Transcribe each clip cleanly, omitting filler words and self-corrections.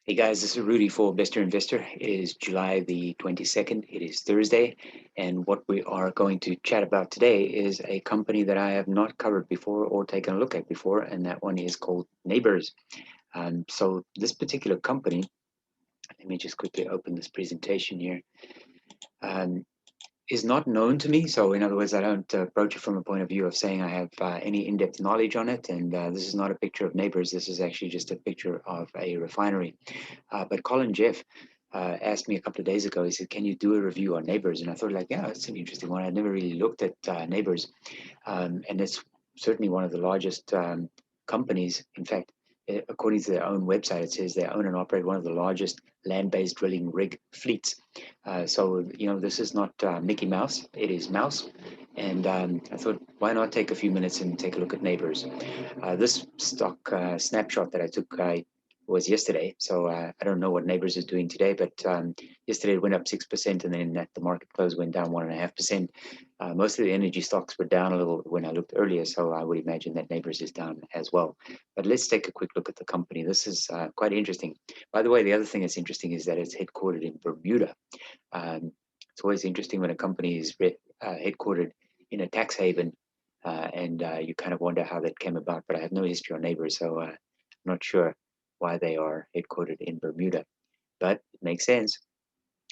Hey guys, this is Rudy for Investor Investor. It is July the 22nd. It is Thursday. And what we are going to chat about today is a company that I have not covered before or taken a look at before. And that one is called Nabors. So this particular company, let me just quickly open this presentation here, is not known to me. So in other words, I don't approach it from a point of view of saying I have any in-depth knowledge on it. And this is not a picture of Nabors. This is actually just a picture of a refinery. But Colin Jeff asked me a couple of days ago, he said, can you do a review on Nabors? And I thought like, yeah, it's an interesting one. I'd never really looked at Nabors. And it's certainly one of the largest companies. In fact, according to their own website, it says they own and operate one of the largest land-based drilling rig fleets. So, this is not Mickey Mouse, it is Mouse. And I thought, why not take a few minutes and take a look at Nabors? This stock snapshot that I took was yesterday. So I don't know what Nabors is doing today, but yesterday it went up 6%, and then at the market close went down 1.5%. Most of the energy stocks were down a little when I looked earlier, so I would imagine that Nabors is down as well. But let's take a quick look at the company. This is quite interesting. By the way, the other thing that's interesting is that it's headquartered in Bermuda. It's always interesting when a company is headquartered in a tax haven, and you kind of wonder how that came about. But I have no history on Nabors, so I'm not sure why they are headquartered in Bermuda. But it makes sense.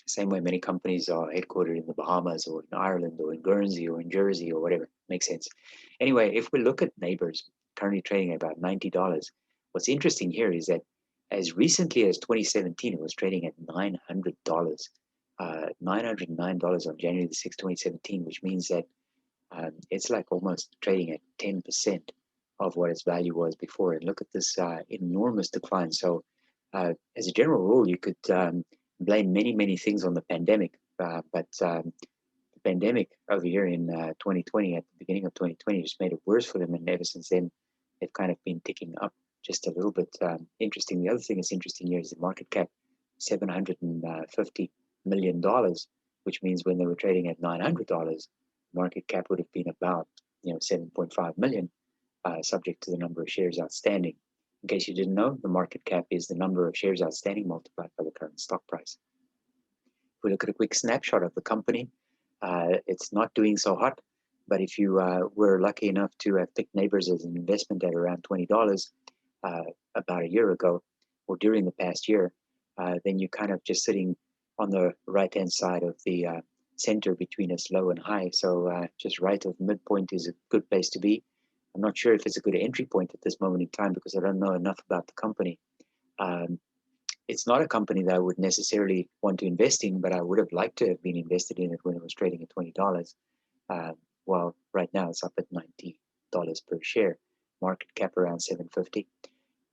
Same way many companies are headquartered in the Bahamas or in Ireland or in Guernsey or in Jersey or whatever. Makes sense. Anyway, if we look at Nabors, currently trading at about $90, what's interesting here is that as recently as 2017, it was trading at $900. $909 on January the 6th, 2017, which means that it's like almost trading at 10% of what its value was before. And look at this enormous decline. So as a general rule, you could blame many things on the pandemic, but the pandemic over here in 2020, at the beginning of 2020, just made it worse for them. And ever since then, they've kind of been ticking up just a little bit. Interesting. The other thing that's interesting here is the market cap, $750 million, which means when they were trading at $900, market cap would have been about 7.5 million, subject to the number of shares outstanding. In case you didn't know, the market cap is the number of shares outstanding multiplied by the current stock price. If we look at a quick snapshot of the company, it's not doing so hot. But if you were lucky enough to have picked Nabors as an investment at around $20 about a year ago or during the past year, then you're kind of just sitting on the right-hand side of the center between its low and high. So just right of midpoint is a good place to be. I'm not sure if it's a good entry point at this moment in time because I don't know enough about the company. It's not a company that I would necessarily want to invest in, but I would have liked to have been invested in it when it was trading at $20. Well, right now it's up at $90 per share, market cap around 750.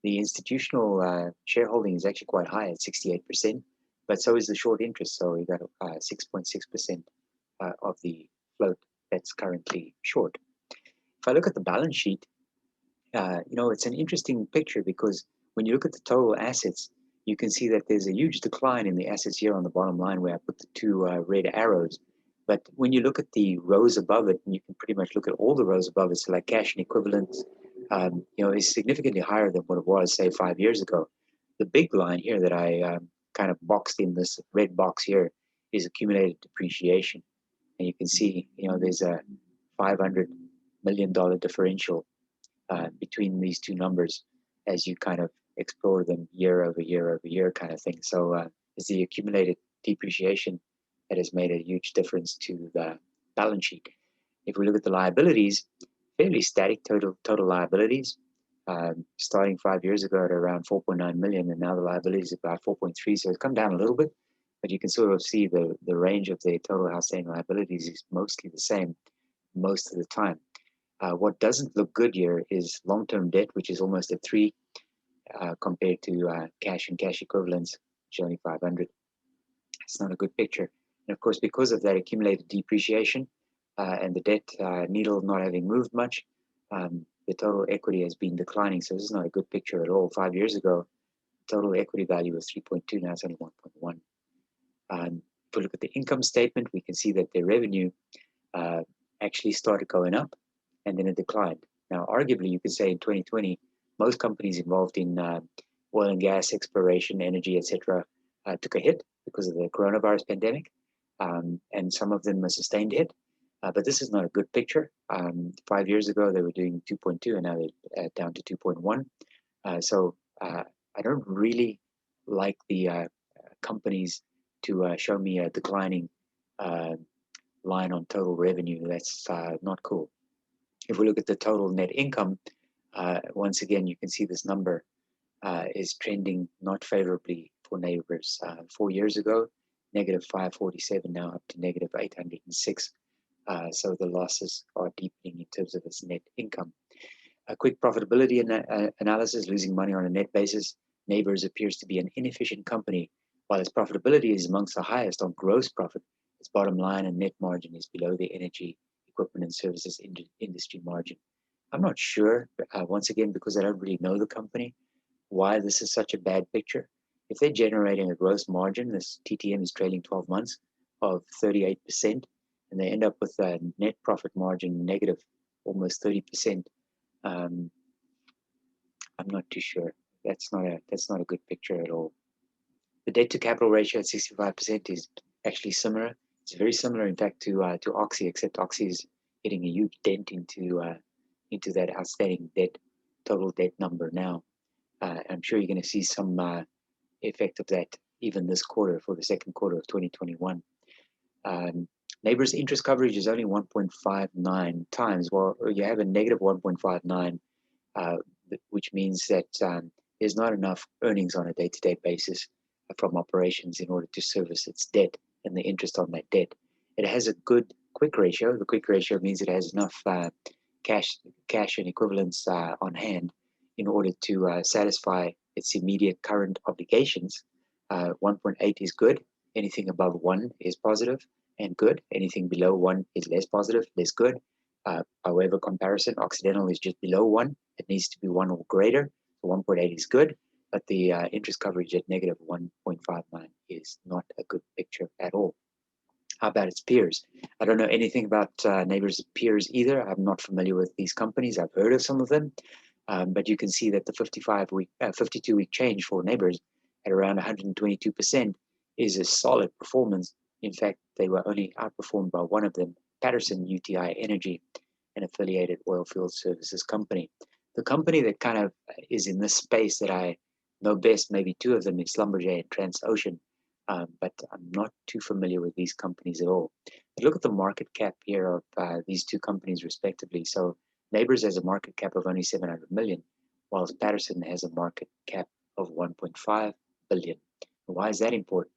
The institutional shareholding is actually quite high at 68%, but so is the short interest. So you got 6.6% of the float that's currently short. If I look at the balance sheet, it's an interesting picture because when you look at the total assets, you can see that there's a huge decline in the assets here on the bottom line where I put the two red arrows. But when you look at the rows above it, and you can pretty much look at all the rows above it, so like cash and equivalents, is significantly higher than what it was, say, 5 years ago. The big line here that I kind of boxed in this red box here is accumulated depreciation. And you can see, there's a $500 million differential between these two numbers as you kind of explore them year over year over year kind of thing. So it's the accumulated depreciation that has made a huge difference to the balance sheet. If we look at the liabilities, fairly static total liabilities, starting 5 years ago at around 4.9 million, and now the liabilities are about 4.3. So it's come down a little bit, but you can sort of see the range of the total outstanding liabilities is mostly the same most of the time. What doesn't look good here is long-term debt, which is almost at 3 compared to cash and cash equivalents, which are only 500. It's not a good picture. And of course, because of that accumulated depreciation and the debt needle not having moved much, the total equity has been declining. So this is not a good picture at all. 5 years ago, total equity value was 3.2, now it's only 1.1. If we look at the income statement, we can see that their revenue actually started going up and then it declined. Now, arguably, you could say in 2020, most companies involved in oil and gas, exploration, energy, etc., took a hit because of the coronavirus pandemic, and some of them a sustained hit. But this is not a good picture. 5 years ago, they were doing 2.2, and now they're down to 2.1. So I don't really like the companies to show me a declining line on total revenue. That's not cool. If we look at the total net income, once again, you can see this number is trending not favorably for Nabors. 4 years ago, negative 547, now up to negative 806. So the losses are deepening in terms of its net income. A quick profitability analysis, losing money on a net basis. Nabors appears to be an inefficient company. While its profitability is amongst the highest on gross profit, its bottom line and net margin is below the energy, equipment, and services industry margin. I'm not sure, once again, because I don't really know the company, why this is such a bad picture. If they're generating a gross margin, this TTM is trailing 12 months, of 38%, and they end up with a net profit margin negative almost 30%, I'm not too sure. That's not a good picture at all. The debt to capital ratio at 65% is actually similar. It's very similar, in fact, to Oxy, except Oxy is getting a huge dent into that outstanding debt, total debt number now. I'm sure you're going to see some effect of that even this quarter, for the second quarter of 2021. Nabors' interest coverage is only 1.59 times. Well, you have a negative 1.59, which means that there's not enough earnings on a day-to-day basis from operations in order to service its debt and the interest on that debt. It has a good quick ratio. The quick ratio means it has enough cash and equivalents on hand in order to satisfy its immediate current obligations. 1.8 is good. Anything above 1 is positive and good. Anything below 1 is less positive, less good. However, comparison, Occidental is just below 1. It needs to be 1 or greater. So 1.8 is good, but the interest coverage at negative 1.59 is not a good picture at all. How about its peers? I don't know anything about Nabors' peers either. I'm not familiar with these companies. I've heard of some of them, but you can see that the 52-week change for Nabors at around 122% is a solid performance. In fact, they were only outperformed by one of them, Patterson UTI Energy, an affiliated oil field services company. The company that kind of is in this space that I know best, maybe two of them, is Schlumberger and Transocean, but I'm not too familiar with these companies at all. But look at the market cap here of these two companies respectively. So Nabors has a market cap of only 700 million, whilst Patterson has a market cap of 1.5 billion. Why is that important?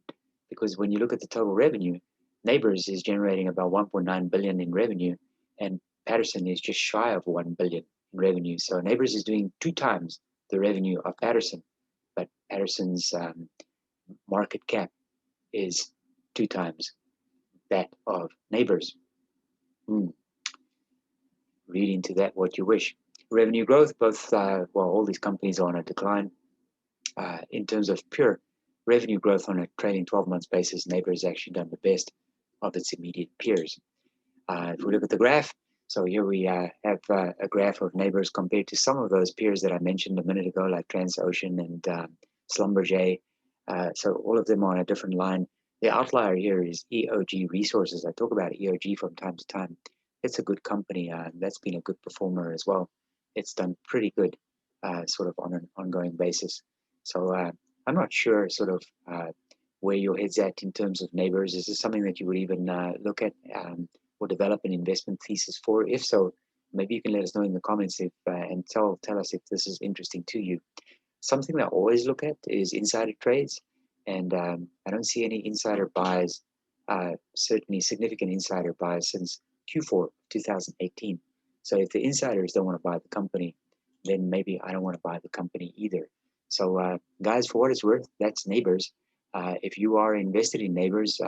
Because when you look at the total revenue, Nabors is generating about 1.9 billion in revenue, and Patterson is just shy of 1 billion in revenue. So Nabors is doing 2 times the revenue of Patterson, but Patterson's market cap is 2 times that of Nabors. Read into that what you wish. Revenue growth, both, well, all these companies are on a decline. In terms of pure revenue growth on a trailing 12 months basis, Nabors has actually done the best of its immediate peers. If we look at the graph, so here we have a graph of Nabors compared to some of those peers that I mentioned a minute ago, like Transocean and Schlumberger. So all of them are on a different line. The outlier here is EOG Resources. I talk about EOG from time to time. It's a good company. That's been a good performer as well. It's done pretty good, sort of on an ongoing basis. So I'm not sure sort of where your head's at in terms of Nabors. Is this something that you would even look at or develop an investment thesis for? If so, maybe you can let us know in the comments if, and tell us if this is interesting to you. Something that I always look at is insider trades, and I don't see any insider buys, certainly significant insider buys since Q4 2018. So if the insiders don't want to buy the company, then maybe I don't want to buy the company either. So guys, for what it's worth, that's Nabors. If you are invested in Nabors,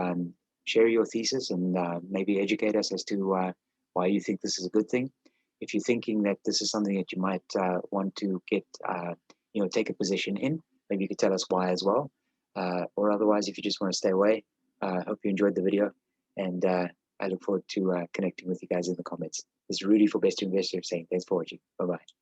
share your thesis and maybe educate us as to why you think this is a good thing. If you're thinking that this is something that you might want to get, take a position in, maybe you could tell us why as well. Or otherwise, if you just want to stay away, hope you enjoyed the video, and I look forward to connecting with you guys in the comments. This is Rudy for Best Investor saying thanks for watching. Bye-bye.